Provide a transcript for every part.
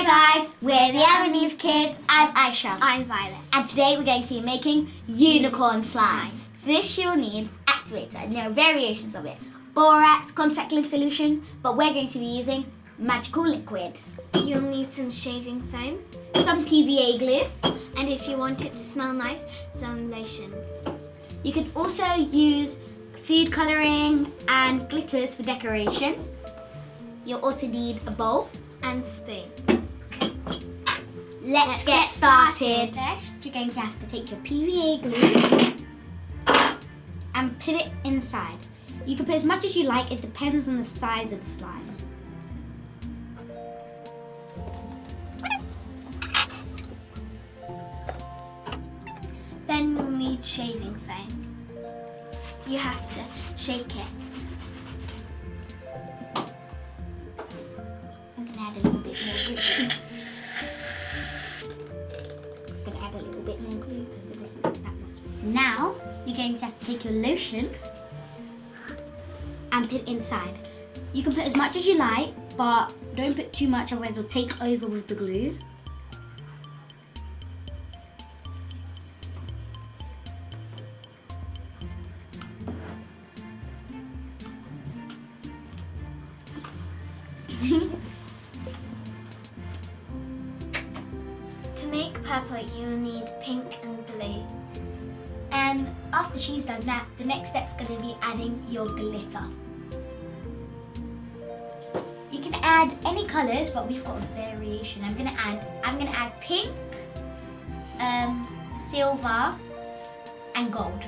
guys, we're the Amonev kids. I'm Aisha. I'm Violet. And today we're going to be making unicorn slime. For this you'll need activator, and there are variations of it. Borax, contact lens solution, but we're going to be using magical liquid. You'll need some shaving foam, some PVA glue, and if you want it to smell nice, some lotion. You can also use food colouring and glitters for decoration. You'll also need a bowl and spoon. Let's get started. First, you're going to have to take your PVA glue and put it inside. You can put as much as you like, it depends on the size of the slime. Then you'll need shaving foam. You have to shake it. I'm going to add a little bit more glue. I'm going to add a little bit more glue because there isn't that much. Now, you're going to have to take your lotion and put it inside. You can put as much as you like, but don't put too much, otherwise it'll take over with the glue. To make purple, you will need pink and blue. And after she's done that, the next step's going to be adding your glitter. You can add any colours, but we've got a variation. I'm going to add pink, silver, and gold.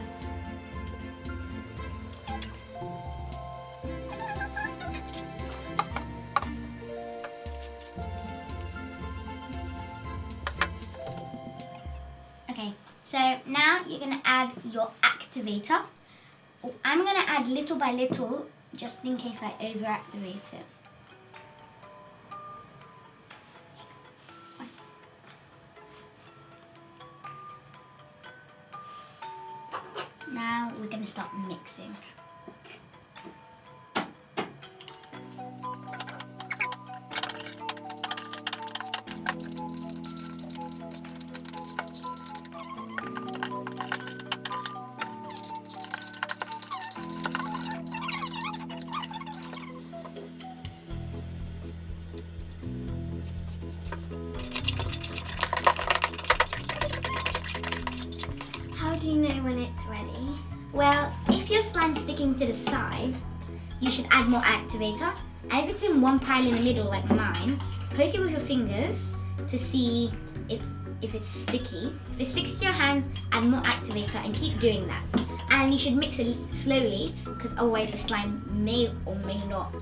Okay, so now you're going to add your activator. I'm going to add little by little, just in case I overactivate it. Now we're going to start mixing. How do you know when it's ready? Well, if your slime's sticking to the side, you should add more activator. And if it's in one pile in the middle like mine, poke it with your fingers to see if it's sticky. If it sticks to your hands, add more activator and keep doing that. And you should mix it slowly, because otherwise the slime may or may not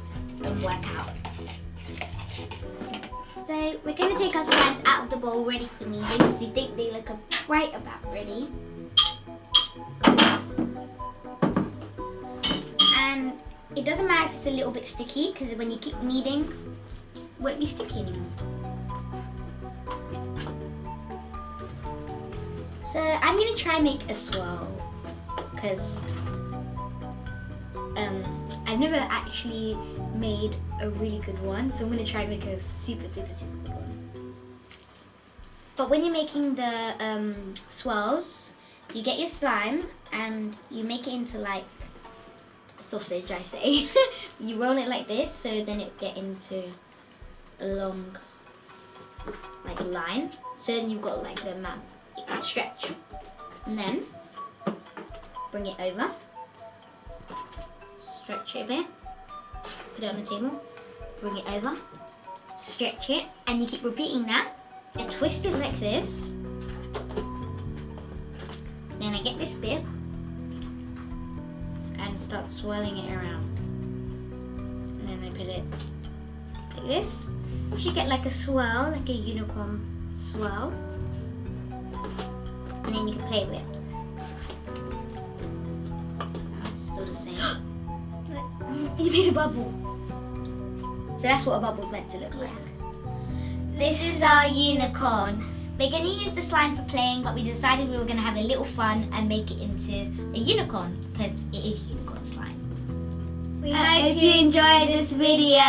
work out. So we're going to take our slimes out of the bowl ready for kneading, because we think they look right about ready. And it doesn't matter if it's a little bit sticky, because when you keep kneading, it won't be sticky anymore. So I'm going to try and make a swirl, because I've never actually made a really good one, so I'm going to try and make a super good one. But when you're making the swirls, you get your slime and you make it into like a sausage, I say. You roll it like this, so then it get into a long like line. So then you've got like the map, it can stretch. And then bring it over, stretch it a bit, put it on the table, bring it over, stretch it, and you keep repeating that and twist it like this. Then I get this bit and start swirling it around. And then I put it like this. You should get like a swirl, like a unicorn swirl. And then you can play with it. Oh, it's still the same. You made a bubble. So that's what a bubble's meant to look like. This is our unicorn. We're going to use the slime for playing, but we decided we were going to have a little fun and make it into a unicorn, because it is unicorn slime. We hope you enjoyed this video.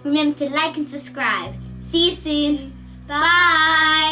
Remember to like and subscribe. See you soon. Bye.